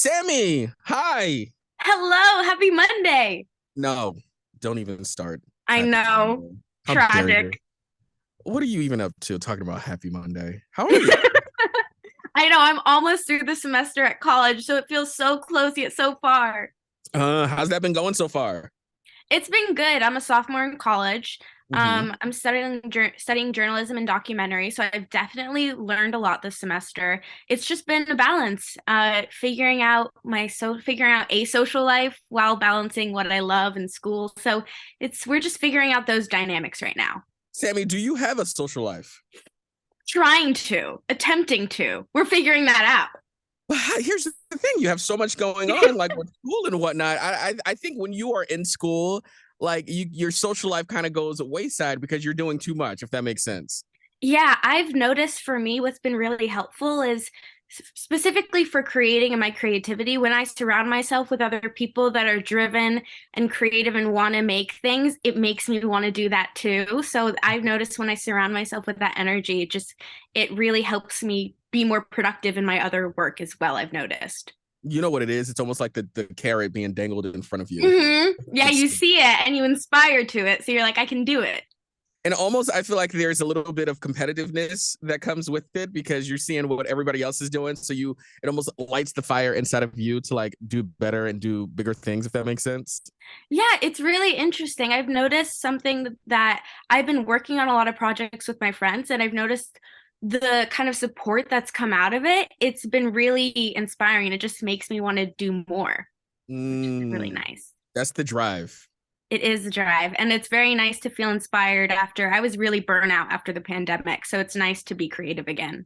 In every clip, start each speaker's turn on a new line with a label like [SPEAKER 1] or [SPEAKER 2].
[SPEAKER 1] Sammy, hi.
[SPEAKER 2] Hello, happy Monday.
[SPEAKER 1] No, don't even start.
[SPEAKER 2] I
[SPEAKER 1] Happy
[SPEAKER 2] know.
[SPEAKER 1] Monday. How dare you?
[SPEAKER 2] Tragic.
[SPEAKER 1] What are you even up to talking about Happy Monday? How are you?
[SPEAKER 2] I know, I'm almost through the semester at college, so it feels so close yet so far.
[SPEAKER 1] How's that been going so far?
[SPEAKER 2] It's been good. I'm a sophomore in college.
[SPEAKER 1] Hmm.
[SPEAKER 2] I'm studying journalism and documentary, so I've definitely learned a lot this semester. It's just been a balance, figuring out a social life while balancing what I love in school. So we're just figuring out those dynamics right now.
[SPEAKER 1] Sammy, do you have a social life?
[SPEAKER 2] Trying to, attempting to. We're figuring that out.
[SPEAKER 1] But here's the thing: you have so much going on, like with school and whatnot. I think when you are in school, like your social life kind of goes wayside because you're doing too much. If that makes sense.
[SPEAKER 2] Yeah, I've noticed for me what's been really helpful is specifically for creating and my creativity, when I surround myself with other people that are driven and creative and want to make things, it makes me want to do that too. So I've noticed when I surround myself with that energy, it really helps me be more productive in my other work as well, I've noticed.
[SPEAKER 1] You know what it is? It's almost like the carrot being dangled in front of you.
[SPEAKER 2] Yeah, you see it and you inspire to it. So you're like, I can do it.
[SPEAKER 1] And almost I feel like there's a little bit of competitiveness that comes with it because you're seeing what everybody else is doing, so it almost lights the fire inside of you to like do better and do bigger things, if that makes sense.
[SPEAKER 2] Yeah, it's really interesting. I've noticed something that I've been working on a lot of projects with my friends, and I've noticed the kind of support that's come out of it. It's been really inspiring. It just makes me want to do more, which is really
[SPEAKER 1] Mm,
[SPEAKER 2] nice.
[SPEAKER 1] that's the drive.
[SPEAKER 2] It is a drive, and it's very nice to feel inspired after I was really burnt out after the pandemic. So it's nice to be creative again.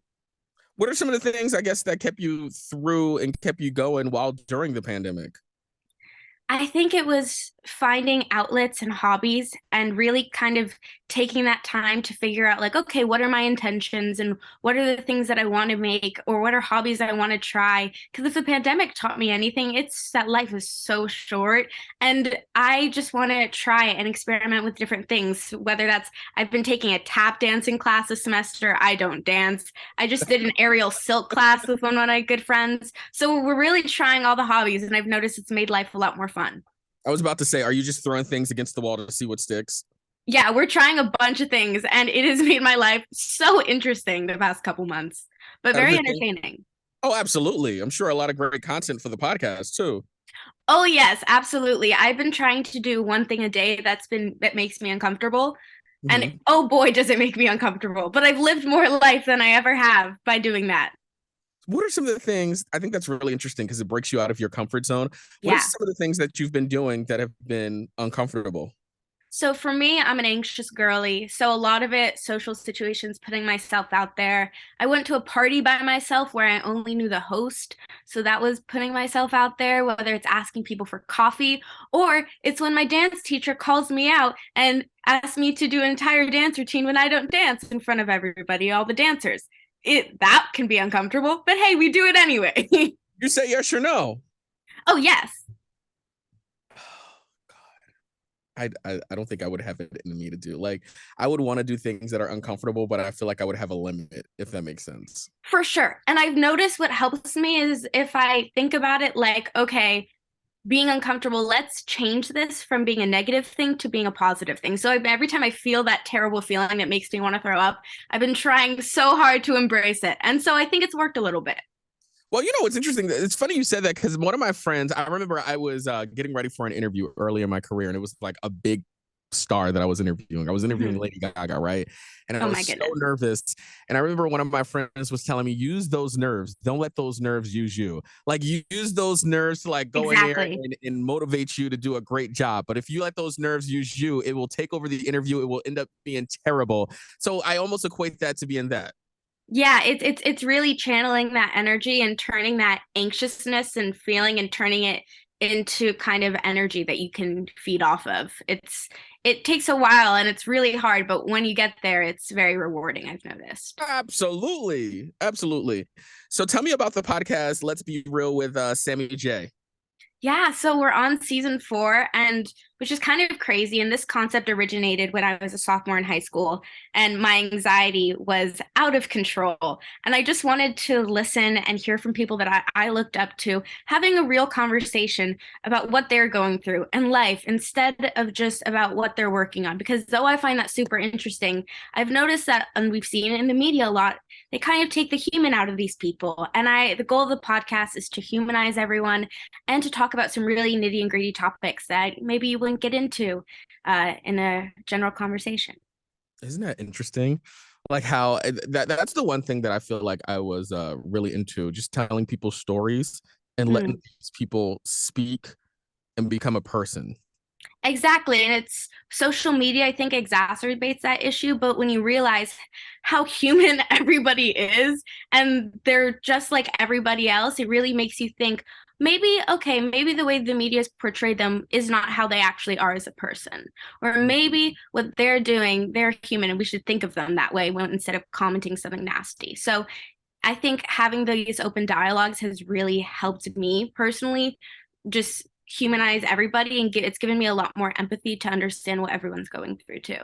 [SPEAKER 1] What are some of the things I guess that kept you through and kept you going while during the pandemic?
[SPEAKER 2] I think it was finding outlets and hobbies and really kind of taking that time to figure out, like, okay, what are my intentions and what are the things that I want to make or what are hobbies I want to try? Because if the pandemic taught me anything, it's that life is so short and I just want to try and experiment with different things. Whether that's, I've been taking a tap dancing class this semester. I don't dance. I just did an aerial silk class with one of my good friends. So we're really trying all the hobbies, and I've noticed it's made life a lot more fun.
[SPEAKER 1] I was about to say, are you just throwing things against the wall to see what sticks?
[SPEAKER 2] Yeah, we're trying a bunch of things, and it has made my life so interesting the past couple months, but very
[SPEAKER 1] Everything.
[SPEAKER 2] entertaining.
[SPEAKER 1] Oh, absolutely. I'm sure a lot of great content for the podcast too.
[SPEAKER 2] Oh yes, absolutely. I've been trying to do one thing a day that makes me uncomfortable. And
[SPEAKER 1] Mhm.
[SPEAKER 2] oh boy, does it make me uncomfortable. But I've lived more life than I ever have by doing that.
[SPEAKER 1] What are some of the things I think that's really interesting because it breaks you out of your comfort zone? What are
[SPEAKER 2] Yeah.
[SPEAKER 1] some of the things that you've been doing that have been uncomfortable?
[SPEAKER 2] So for me, I'm an anxious girly. So a lot of it, social situations, putting myself out there. I went to a party by myself where I only knew the host. So that was putting myself out there, whether it's asking people for coffee or it's when my dance teacher calls me out and asks me to do an entire dance routine when I don't dance in front of everybody, all the dancers. That can be uncomfortable, but hey, we do it anyway.
[SPEAKER 1] You say yes or no.
[SPEAKER 2] Oh, yes.
[SPEAKER 1] I don't think I would have it in me to do. Like I would want to do things that are uncomfortable, but I feel like I would have a limit if that makes sense.
[SPEAKER 2] For sure. And I've noticed what helps me is if I think about it like, okay, being uncomfortable, let's change this from being a negative thing to being a positive thing. So every time I feel that terrible feeling that makes me want to throw up, I've been trying so hard to embrace it. And so I think it's worked a little bit.
[SPEAKER 1] Well, you know what's interesting? It's funny you said that because one of my friends, I remember I was getting ready for an interview early in my career, and it was like a big star that I was interviewing. I was interviewing
[SPEAKER 2] Mhm.
[SPEAKER 1] Lady Gaga, right? And I
[SPEAKER 2] Oh
[SPEAKER 1] was
[SPEAKER 2] my
[SPEAKER 1] so
[SPEAKER 2] goodness.
[SPEAKER 1] nervous. And I remember one of my friends was telling me, use those nerves. Don't let those nerves use you. Like you use those nerves to like go in there
[SPEAKER 2] Exactly.
[SPEAKER 1] and motivate you to do a great job. But if you let those nerves use you, it will take over the interview. It will end up being terrible. So I almost equate that to being that.
[SPEAKER 2] Yeah, it's really channeling that energy and turning that anxiousness and feeling and turning it into kind of energy that you can feed off of. It takes a while and it's really hard, but when you get there, it's very rewarding, I've noticed.
[SPEAKER 1] Absolutely. Absolutely. So tell me about the podcast, Let's Be Real with Sammy Jaye.
[SPEAKER 2] Yeah, so we're on season 4, and which is kind of crazy. And this concept originated when I was a sophomore in high school, and my anxiety was out of control. And I just wanted to listen and hear from people that I looked up to, having a real conversation about what they're going through in life instead of just about what they're working on. Because though I find that super interesting, I've noticed that, and we've seen it in the media a lot, they kind of take the human out of these people. And the goal of the podcast is to humanize everyone and to talk about some really nitty and gritty topics that maybe you wouldn't get into in a general conversation.
[SPEAKER 1] Isn't that interesting? Like how that's the one thing that I feel like I was really into, just telling people stories and letting these people speak and become a person.
[SPEAKER 2] Exactly. And it's social media, I think, exacerbates that issue. But when you realize how human everybody is and they're just like everybody else, it really makes you think maybe, okay, maybe the way the media's portrayed them is not how they actually are as a person. Or maybe what they're doing, they're human and we should think of them that way when, instead of commenting something nasty. So I think having these open dialogues has really helped me personally just humanize everybody, and it's given me a lot more empathy to understand what everyone's going through too.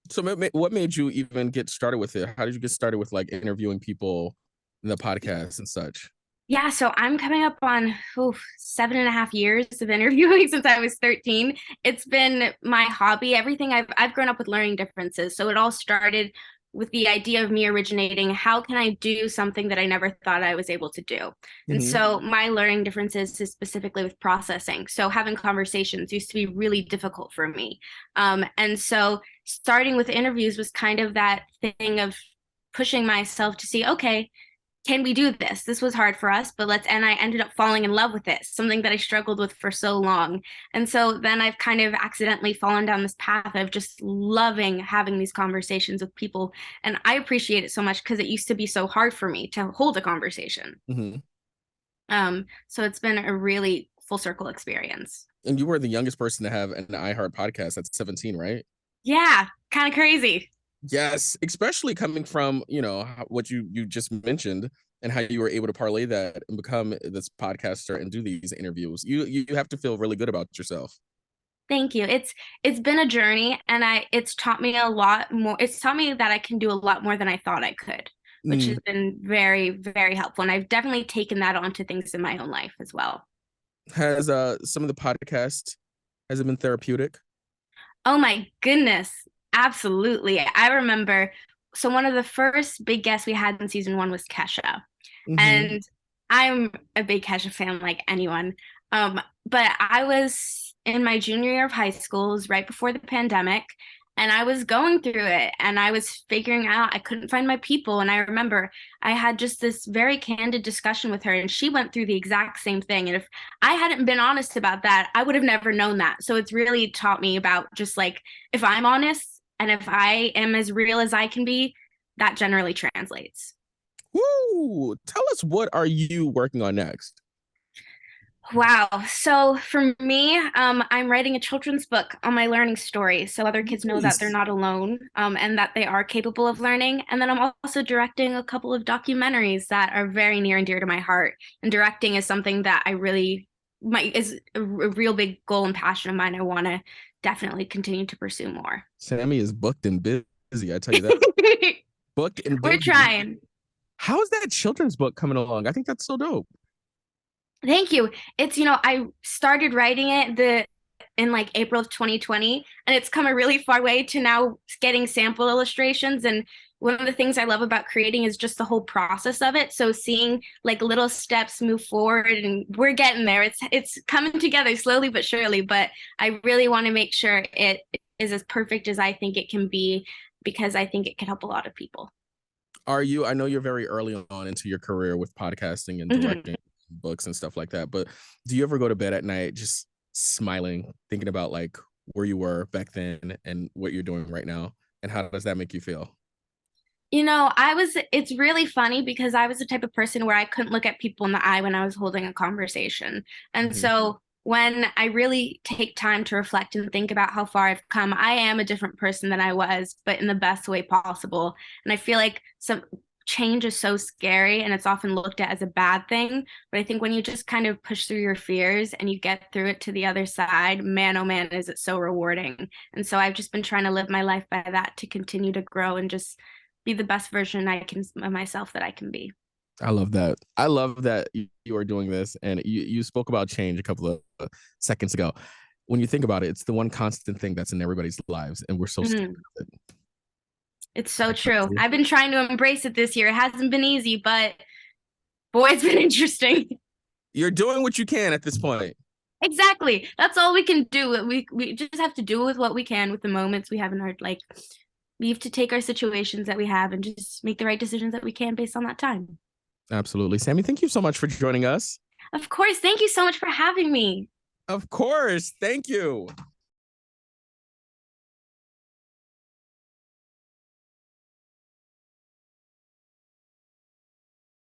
[SPEAKER 1] So what made you even get started with it? How did you get started with like interviewing people in the podcast and such?
[SPEAKER 2] Yeah, so I'm coming up on 7.5 years of interviewing since I was 13. It's been my hobby. Everything I've grown up with learning differences. So it all started with the idea of me originating, how can I do something that I never thought I was able to do? And so my learning differences is specifically with processing. So having conversations used to be really difficult for me. And so starting with interviews was kind of that thing of pushing myself to see, okay, can we do this? This was hard for us, but and I ended up falling in love with it, something that I struggled with for so long. And so then I've kind of accidentally fallen down this path of just loving having these conversations with people. And I appreciate it so much because it used to be so hard for me to hold a conversation. So it's been a really full circle experience.
[SPEAKER 1] And you were the youngest person to have an iHeart podcast at 17, right?
[SPEAKER 2] Yeah, kind of crazy.
[SPEAKER 1] Yes, especially coming from, what you just mentioned and how you were able to parlay that and become this podcaster and do these interviews. You have to feel really good about yourself.
[SPEAKER 2] Thank you. It's been a journey, and it's taught me a lot more. It's taught me that I can do a lot more than I thought I could, which has been very, very helpful. And I've definitely taken that on to things in my own life as well.
[SPEAKER 1] Has some of the podcast, has it been therapeutic?
[SPEAKER 2] Oh my goodness. Absolutely. I remember, so one of the first big guests we had in season 1 was Kesha. And I'm a big Kesha fan, like anyone. But I was in my junior year of high school, it was right before the pandemic, and I was going through it and I was figuring out I couldn't find my people. And I remember I had just this very candid discussion with her, and she went through the exact same thing. And if I hadn't been honest about that, I would have never known that. So it's really taught me about just like, if I'm honest and if I am as real as I can be, that generally translates.
[SPEAKER 1] Woo! Tell us, what are you working on next?
[SPEAKER 2] Wow. So for me, I'm writing a children's book on my learning story so other kids know that they're not alone, and that they are capable of learning. And then I'm also directing a couple of documentaries that are very near and dear to my heart. And directing is something that I really is a real big goal and passion of mine. I want to definitely continue to pursue more.
[SPEAKER 1] Sammy is booked and busy, I tell you that. Booked and busy.
[SPEAKER 2] We're trying.
[SPEAKER 1] How is that children's book coming along? I think that's so dope.
[SPEAKER 2] Thank you. It's, I started writing it in like April of 2020, and it's come a really far way to now getting sample illustrations. And one of the things I love about creating is just the whole process of it. So seeing like little steps move forward, and we're getting there. It's coming together slowly but surely, but I really want to make sure it is as perfect as I think it can be, because I think it can help a lot of people.
[SPEAKER 1] I know you're very early on into your career with podcasting and directing books and stuff like that, but do you ever go to bed at night just smiling, thinking about like where you were back then and what you're doing right now, and how does that make you feel?
[SPEAKER 2] It's really funny because I was the type of person where I couldn't look at people in the eye when I was holding a conversation. And so when I really take time to reflect and think about how far I've come, I am a different person than I was, but in the best way possible. And I feel like change is so scary and it's often looked at as a bad thing. But I think when you just kind of push through your fears and you get through it to the other side, man, oh man, is it so rewarding. And so I've just been trying to live my life by that to continue to grow and just be the best version I can of myself that I can be.
[SPEAKER 1] I love that. I love that you are doing this. And you spoke about change a couple of seconds ago. When you think about it, it's the one constant thing that's in everybody's lives. And we're so scared of it.
[SPEAKER 2] It's so true. I've been trying to embrace it this year. It hasn't been easy, but boy, it's been interesting.
[SPEAKER 1] You're doing what you can at this point.
[SPEAKER 2] Exactly. That's all we can do. We just have to do with what we can with the moments we have in our like we have to take our situations that we have and just make the right decisions that we can based on that time.
[SPEAKER 1] Absolutely. Sammy, thank you so much for joining us.
[SPEAKER 2] Of course. Thank you so much for having me.
[SPEAKER 1] Of course. Thank you.